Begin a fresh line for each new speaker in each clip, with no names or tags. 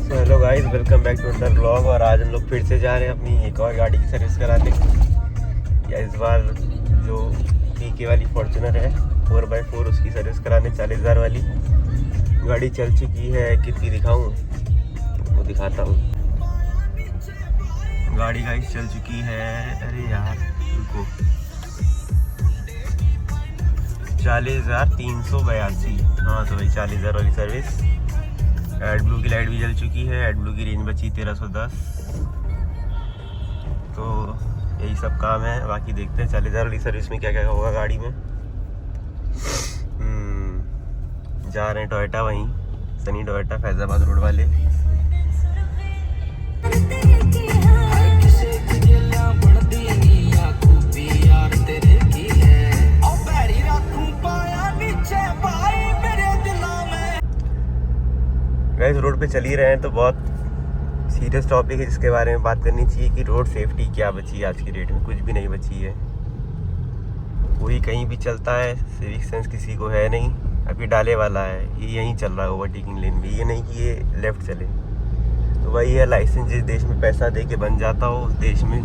Hello guys, welcome back to another blog. और आज हम लोग फिर से जा रहे हैं अपनी एक और गाड़ी की सर्विस कराने। या इस बार जो पीके वाली फॉर्च्यूनर है 4x4 उसकी सर्विस कराने 40,000 वाली। गाड़ी चल चुकी है, कितनी दिखाऊं वो दिखाता हूँ। गाड़ी गाइस चल चुकी है, अरे यार रुको, 40,382। हाँ तो भाई 40,000 वाली सर्विस। एड ब्लू की लाइट भी जल चुकी है। एड ब्लू की रेंज बची 1310। तो यही सब काम है, बाकी देखते हैं 40,000 वाली सर्विस में क्या क्या होगा गाड़ी में। जा रहे हैं टोयोटा, वहीं सनी टोयोटा फैजाबाद रोड वाले। गाइस रोड पे चल ही रहे हैं तो बहुत सीरियस टॉपिक है जिसके बारे में बात करनी चाहिए कि रोड सेफ्टी क्या बची है आज की डेट में। कुछ भी नहीं बची है, कोई कहीं भी चलता है, सिविक सेंस किसी को है नहीं। अभी डाले वाला है, ये यहीं चल रहा है ओवरटेकिंग लेन में, ये नहीं कि ये लेफ़्ट चले। तो वही है, लाइसेंस जिस देश में पैसा दे के बन जाता हो उस देश में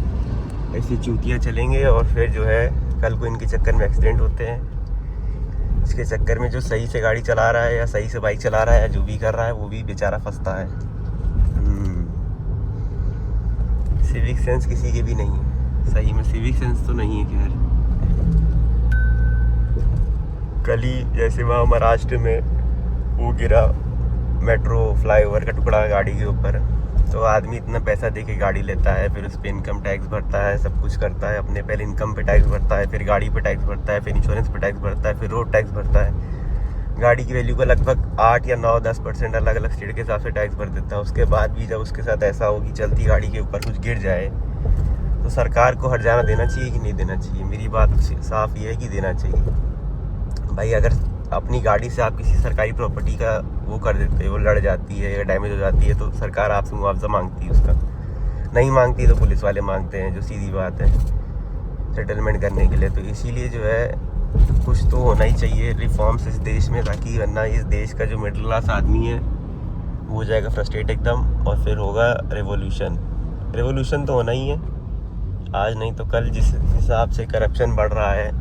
ऐसी चूतियाँ चलेंगे। और फिर जो है कल को इनके चक्कर में एक्सीडेंट होते हैं। इसके चक्कर में जो सही से गाड़ी चला रहा है या सही से बाइक चला रहा है या जो भी कर रहा है वो भी बेचारा फंसता है। सिविक सेंस किसी के भी नहीं है, सही में सिविक सेंस तो नहीं है। खैर कल ही जैसे वहाँ महाराष्ट्र में वो गिरा मेट्रो फ्लाईओवर का टुकड़ा गाड़ी के ऊपर, तो आदमी इतना पैसा दे के गाड़ी लेता है, फिर उस पर इनकम टैक्स भरता है, सब कुछ करता है अपने। पहले इनकम पे टैक्स भरता है, फिर गाड़ी पे टैक्स भरता है, फिर इंश्योरेंस पे टैक्स भरता है, फिर रोड टैक्स भरता है। गाड़ी की वैल्यू का लगभग 8 या 9-10% अलग अलग स्टेट के हिसाब से टैक्स भर देता है। उसके बाद भी जब उसके साथ ऐसा हो कि चलती गाड़ी के ऊपर कुछ गिर जाए तो सरकार को हर्जाना देना चाहिए कि नहीं देना चाहिए? मेरी बात साफ ये है कि देना चाहिए भाई। अगर अपनी गाड़ी से आप किसी सरकारी प्रॉपर्टी का वो कर देते, वो लड़ जाती है या डैमेज हो जाती है, तो सरकार आपसे मुआवजा मांगती है उसका। नहीं मांगती तो पुलिस वाले मांगते हैं, जो सीधी बात है, सेटलमेंट करने के लिए। तो इसीलिए जो है कुछ तो होना ही चाहिए रिफॉर्म्स इस देश में, ताकि वरना इस देश का जो मिडिल क्लास आदमी है वो हो जाएगा फ्रस्ट्रेट एकदम, और फिर होगा रेवोल्यूशन। रेवोल्यूशन तो होना ही है, आज नहीं तो कल। जिस हिसाब से करप्शन बढ़ रहा है,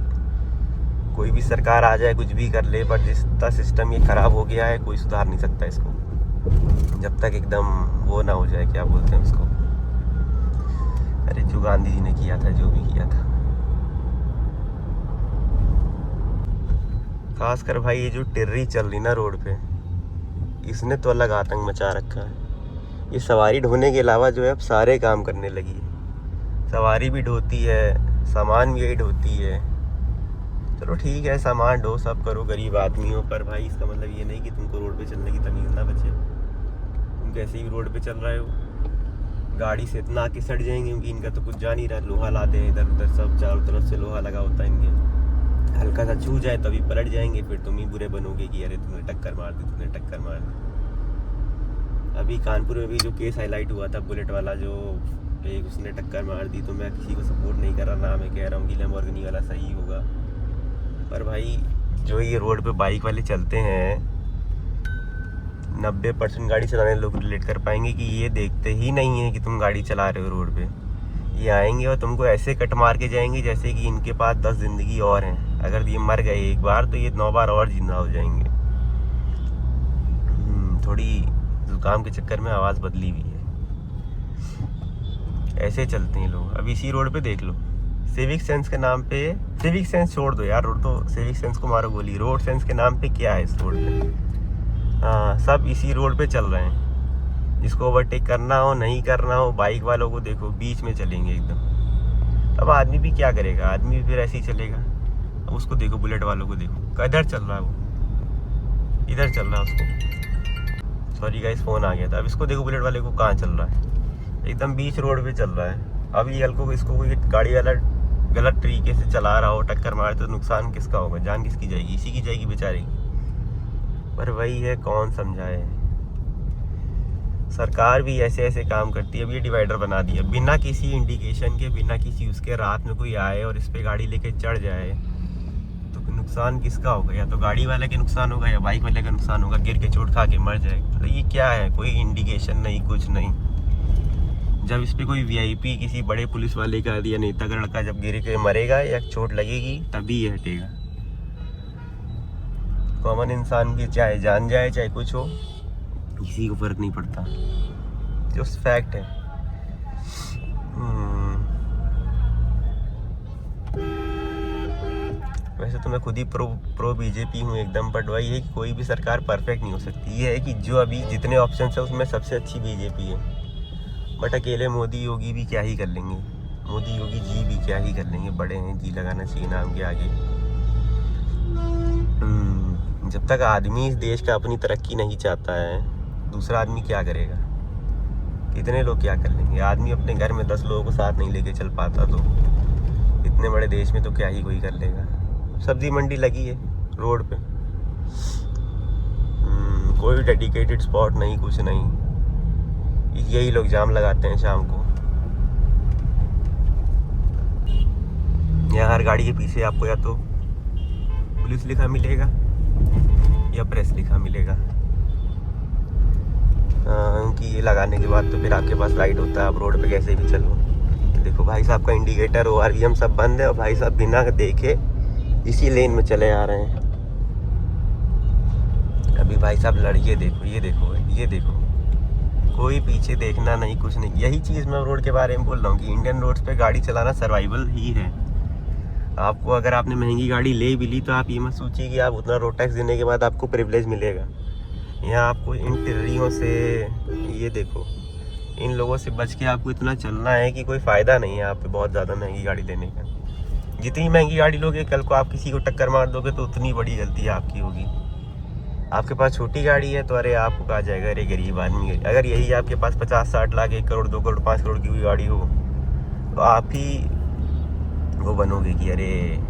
कोई भी सरकार आ जाए कुछ भी कर ले, पर जिस तरह सिस्टम ये ख़राब हो गया है कोई सुधार नहीं सकता इसको, जब तक एकदम वो ना हो जाए, क्या बोलते हैं उसको, अरे जो गांधी जी ने किया था, जो भी किया था। खासकर भाई ये जो टिर्री चल रही ना रोड पे, इसने तो अलग आतंक मचा रखा है। ये सवारी ढोने के अलावा जो है अब सारे काम करने लगी है। सवारी भी ढोती है, सामान भी यही ढोती है। चलो ठीक है, सामान ढो, सब करो, गरीब आदमी हो, पर भाई इसका मतलब ये नहीं कि तुमको रोड पे चलने की तमीज़ ना बचे। तुम कैसे ही रोड पे चल रहे हो, गाड़ी से इतना आके सट जाएंगे क्योंकि इनका तो कुछ जा नहीं रहा। लोहा लाते हैं इधर उधर, सब चारों तरफ से लोहा लगा होता है इनके। हल्का सा छू जाए तभी पलट जाएंगे, फिर तुम ही बुरे बनोगे कि अरे तुमने टक्कर मार दी, तुमने टक्कर मार दी। अभी कानपुर में भी जो केस हाईलाइट हुआ था, बुलेट वाला जो एक उसने टक्कर मार दी, तो मैं किसी को सपोर्ट नहीं कर रहा ना, मैं कह रहा हूँ कि लैम्बोर्गिनी वाला सही होगा। पर भाई जो ये रोड पे बाइक वाले चलते हैं, 90% गाड़ी चलाने लोग रिलेट कर पाएंगे कि ये देखते ही नहीं है कि तुम गाड़ी चला रहे हो रोड पे। ये आएंगे और तुमको ऐसे कट मार के जाएंगे जैसे कि इनके पास 10 ज़िंदगी और हैं। अगर ये मर गए एक बार तो ये 9 बार और जिंदा हो जाएंगे। थोड़ी जुकाम के चक्कर में आवाज़ बदली हुई है, ऐसे चलते हैं लोग। अब इसी रोड पे देख लो, सिविक सेंस के नाम पे, सिविक सेंस छोड़ दो यार, रोड तो सिविक सेंस को मारो गोली, रोड सेंस के नाम पे क्या है इस रोड पे? हाँ, सब इसी रोड पे चल रहे हैं। जिसको ओवरटेक करना हो, नहीं करना हो, बाइक वालों को देखो बीच में चलेंगे एकदम। अब आदमी भी क्या करेगा, आदमी भी फिर ऐसे ही चलेगा। अब उसको देखो, बुलेट वालों को देखो, किधर चल रहा है वो, इधर चल रहा है उसको। सॉरी गाइस, फ़ोन आ गया था। अब इसको देखो, बुलेट वाले को कहाँ चल रहा है, एकदम बीच रोड पे चल रहा है। अब ये इसको कोई गाड़ी वाला गलत तरीके से चला रहा हो, टक्कर मारे तो नुकसान किसका होगा, जान किसकी जाएगी? इसी की जाएगी बेचारे की। पर वही है, कौन समझाए। सरकार भी ऐसे ऐसे काम करती है। अब ये डिवाइडर बना दिया बिना किसी इंडिकेशन के, बिना किसी उसके, रात में कोई आए और इस पे गाड़ी लेके चढ़ जाए तो नुकसान किसका होगा? या तो गाड़ी वाले के नुकसान होगा या बाइक वाले का नुकसान होगा, गिर के चोट खा के मर जाएगा। तो ये क्या है? कोई इंडिकेशन नहीं, कुछ नहीं। जब इस पे कोई वीआईपी किसी बड़े पुलिस वाले का या नेता का लड़का जब गिर के मरेगा या चोट लगेगी तभी ये हटेगा। कॉमन इंसान की चाहे जान जाए चाहे कुछ हो, किसी को फर्क नहीं पड़ता, जो फैक्ट है। वैसे तो मैं खुद ही प्रो बीजेपी हूँ एकदम, बट वही है कि कोई भी सरकार परफेक्ट नहीं हो सकती। ये है कि जो अभी जितने ऑप्शन है उसमें सबसे अच्छी बीजेपी है। बट अकेले मोदी योगी भी क्या ही कर लेंगे, मोदी योगी जी भी क्या ही कर लेंगे, बड़े हैं, जी लगाना चाहिए नाम के आगे। जब तक आदमी इस देश का अपनी तरक्की नहीं चाहता है, दूसरा आदमी क्या करेगा? कितने लोग क्या कर लेंगे? आदमी अपने घर में 10 लोगों को साथ नहीं लेके चल पाता, तो इतने बड़े देश में तो क्या ही कोई कर लेगा। सब्जी मंडी लगी है रोड पे, कोई डेडिकेटेड स्पॉट नहीं, कुछ नहीं, यही लोग जाम लगाते हैं शाम को। यहाँ हर गाड़ी के पीछे आपको या तो पुलिस लिखा मिलेगा या प्रेस लिखा मिलेगा, क्योंकि ये लगाने के बाद तो फिर आपके पास राइट होता है, आप रोड पे कैसे भी चलो। देखो भाई साहब का इंडिकेटर, ORVM सब बंद है और भाई साहब बिना देखे इसी लेन में चले आ रहे हैं। अभी भाई साहब लड़के देखो, ये देखो, ये देखो, कोई पीछे देखना नहीं, कुछ नहीं। यही चीज़ मैं रोड के बारे में बोल रहा हूँ कि इंडियन रोड्स पे गाड़ी चलाना सर्वाइवल ही है। आपको अगर आपने महंगी गाड़ी ले भी ली तो आप ये मत सोचिए कि आप उतना रोड टैक्स देने के बाद आपको प्रिविलेज मिलेगा। यहाँ आपको इन टिर्रियों से, ये देखो, इन लोगों से बच के आपको इतना चलना है कि कोई फ़ायदा नहीं है आप पे बहुत ज़्यादा महंगी गाड़ी लेने का। जितनी महंगी गाड़ी लोगे, कल को आप किसी को टक्कर मार दोगे तो उतनी बड़ी गलती आपकी होगी। आपके पास छोटी गाड़ी है तो अरे आपको कहा जाएगा अरे गरीब आदमी है। अगर यही आपके पास 50-60 लाख, 1 करोड़, 2 करोड़, 5 करोड़ की हुई गाड़ी हो तो आप ही वो बनोगे कि अरे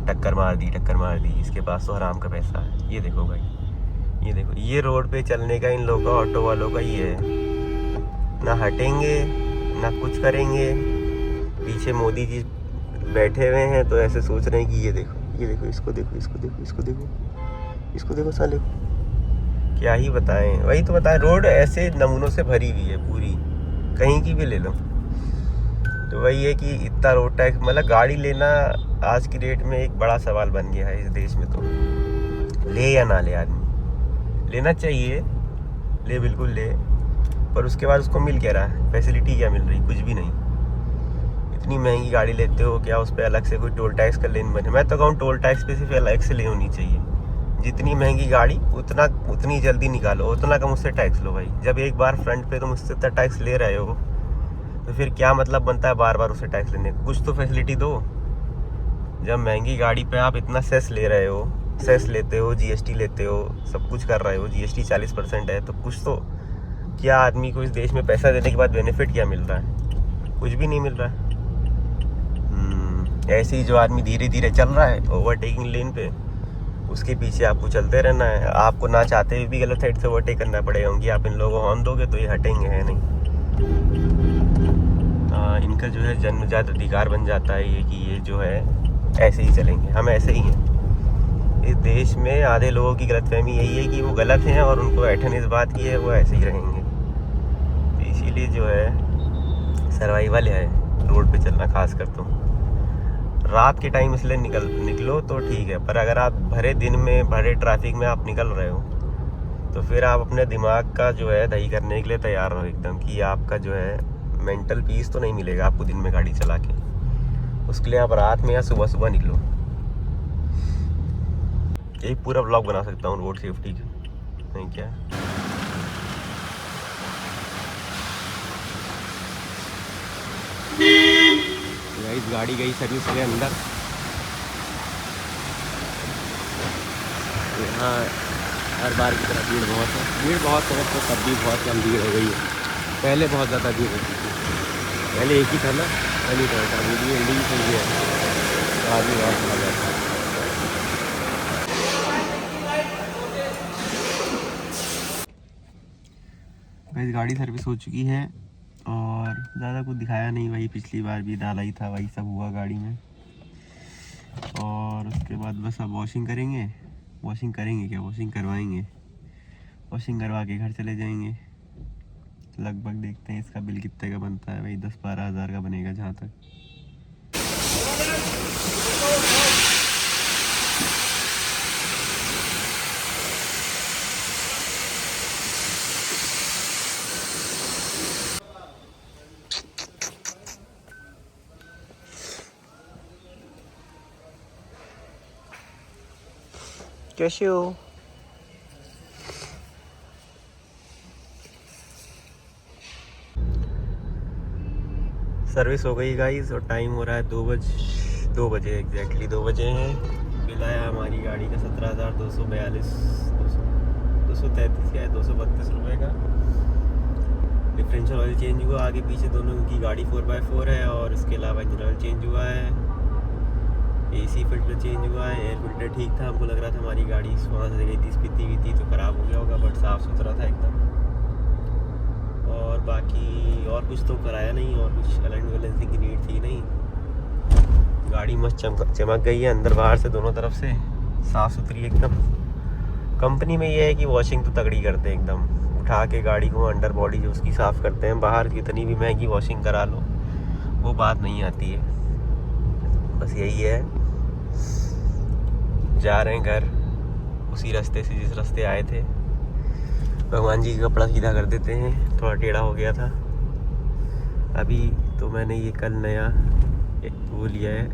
टक्कर मार दी, इसके पास तो हराम का पैसा है। ये देखो भाई, ये देखो, ये रोड पे चलने का इन लोगों का, ऑटो वालों का ये है, ना हटेंगे ना कुछ करेंगे। पीछे मोदी जी बैठे हुए हैं तो ऐसे सोच रहे हैं कि ये देखो, ये देखो, इसको देखो, इसको देखो, इसको देखो, इसको देखो, साले को क्या ही बताएं। वही तो बताएं, रोड ऐसे नमूनों से भरी हुई है पूरी, कहीं की भी ले लो। तो वही है कि इतना रोड टैक्स, मतलब गाड़ी लेना आज की डेट में एक बड़ा सवाल बन गया है इस देश में। तो ले या ना ले, आदमी लेना चाहिए, ले, बिल्कुल ले, पर उसके बाद उसको मिल क्या रहा है? फैसिलिटी क्या मिल रही? कुछ भी नहीं। इतनी महंगी गाड़ी लेते हो, क्या उस पर अलग से कोई टोल टैक्स का लेन बने? मैं तो कहूँ टोल टैक्स पे सिर्फ अलग से ले होनी चाहिए। जितनी महंगी गाड़ी उतनी जल्दी निकालो, उतना कम उससे टैक्स लो भाई। जब एक बार फ्रंट पे तुम उससे इतना टैक्स ले रहे हो तो फिर क्या मतलब बनता है बार बार उससे टैक्स लेने का? कुछ तो फैसिलिटी दो। जब महंगी गाड़ी पे आप इतना सेस ले रहे हो, सेस लेते हो, GST लेते हो, सब कुछ कर रहे हो, GST 40% है, तो कुछ तो, क्या आदमी को इस देश में पैसा देने के बाद बेनिफिट क्या मिल रहा है? कुछ भी नहीं मिल रहा है। ऐसे ही जो आदमी धीरे धीरे चल रहा है ओवरटेकिंग लेन पे, उसके पीछे आपको चलते रहना है। आपको ना चाहते हुए भी गलत साइड से ओवरटेक करना पड़ेगा, क्योंकि आप इन लोगों को हॉर्न दोगे तो ये हटेंगे, है नहीं। इनका जो है जन्मजात अधिकार बन जाता है ये, कि ये जो है ऐसे ही चलेंगे, हम ऐसे ही हैं। इस देश में आधे लोगों की गलतफहमी यही है कि वो गलत हैं और उनको ऐठन इस बात की है, वो ऐसे ही रहेंगे। तो इसीलिए जो है सर्वाइवल है रोड पे चलना, खास कर तो रात के टाइम इसलिए निकलो तो ठीक है, पर अगर आप भरे दिन में भरे ट्रैफिक में आप निकल रहे हो तो फिर आप अपने दिमाग का जो है दही करने के लिए तैयार रहो एकदम, कि आपका जो है मेंटल पीस तो नहीं मिलेगा आपको दिन में गाड़ी चला के। उसके लिए आप रात में या सुबह सुबह निकलो। एक पूरा व्लॉग बना सकता हूँ रोड सेफ्टी का, नहीं क्या? गाइस गाड़ी गई सर्विस के अंदर। यहाँ हर बार की तरह भीड़ बहुत है, तो तब भी बहुत कम भीड़ हो गई है। पहले बहुत ज़्यादा भीड़ होती थी, पहले एक ही था ना, पहले था, अभी भी एंडिंग चल गया है, तो आदमी बहुत चला जाता है। गाइस गाड़ी सर्विस हो चुकी है और ज़्यादा कुछ दिखाया नहीं, वही पिछली बार भी डाला ही था, वही सब हुआ गाड़ी में। और उसके बाद बस अब वॉशिंग करेंगे क्या वॉशिंग करवाएंगे, वॉशिंग करवा के घर चले जाएंगे। लगभग देखते हैं इसका बिल कितने का बनता है भाई, 10-12 हज़ार का बनेगा जहाँ तक। कैसे हो? सर्विस हो गई गाइस और टाइम हो रहा है 2 बजे एग्जैक्टली 2 बजे हैं। बिल आया हमारी गाड़ी का 17,232 या 232 रुपये का। डिफरेंशियल ऑयल चेंज हुआ आगे पीछे दोनों की, गाड़ी 4x4 है और इसके अलावा इंजन ऑयल चेंज हुआ है, AC फिल्टर चेंज हुआ है, एयर फिल्टर ठीक था। हमको लग रहा था हमारी गाड़ी वहाँ से गई थी स्पीति हुई थी तो ख़राब हो गया होगा, बट साफ़ सुथरा था एकदम। और बाकी और कुछ तो कराया नहीं, और कुछ अलाइनमेंट बैलेंसिंग की नीड थी नहीं। गाड़ी मस्त चमक गई है अंदर बाहर से दोनों तरफ से, साफ़ सुथरी एकदम। कंपनी में ये है कि वॉशिंग तो तगड़ी करते हैं एकदम, उठा के गाड़ी को अंडर बॉडी जो उसकी साफ़ करते हैं। बाहर कितनी भी महंगी वॉशिंग करा लो वो बात नहीं आती है। बस यही है, जा रहे हैं घर उसी रास्ते से जिस रास्ते आए थे। भगवान जी का कपड़ा सीधा कर देते हैं, थोड़ा टेढ़ा हो गया था। अभी तो मैंने ये कल नया एक वो लिया है,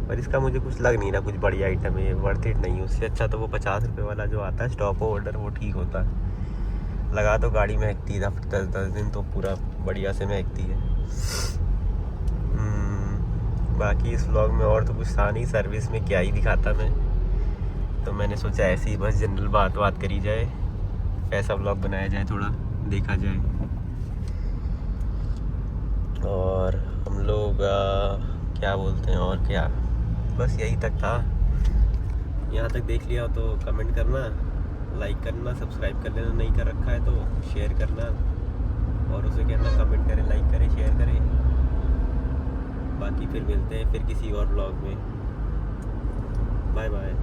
पर इसका मुझे कुछ लग नहीं रहा कुछ बढ़िया आइटम है, वर्थ इट नहीं। उससे अच्छा तो वो 50 रुपये वाला जो आता है स्टॉप ऑर्डर वो ठीक होता है। लगा तो गाड़ी महकती है 10 दिन तो पूरा बढ़िया से महकती है। बाकी इस व्लॉग में और तो कुछ था नहीं, सर्विस में क्या ही दिखाता मैं, तो मैंने सोचा ऐसे ही बस जनरल बात करी जाए, ऐसा व्लॉग बनाया जाए, थोड़ा देखा जाए। और हम लोग क्या बोलते हैं और क्या, बस यही तक था। यहाँ तक देख लिया तो कमेंट करना, लाइक करना, सब्सक्राइब कर लेना, नहीं कर रखा है तो शेयर करना, और उसे कहना कमेंट करें, लाइक करें, शेयर करें। बाकी फिर मिलते हैं फिर किसी और व्लॉग में। Bye bye.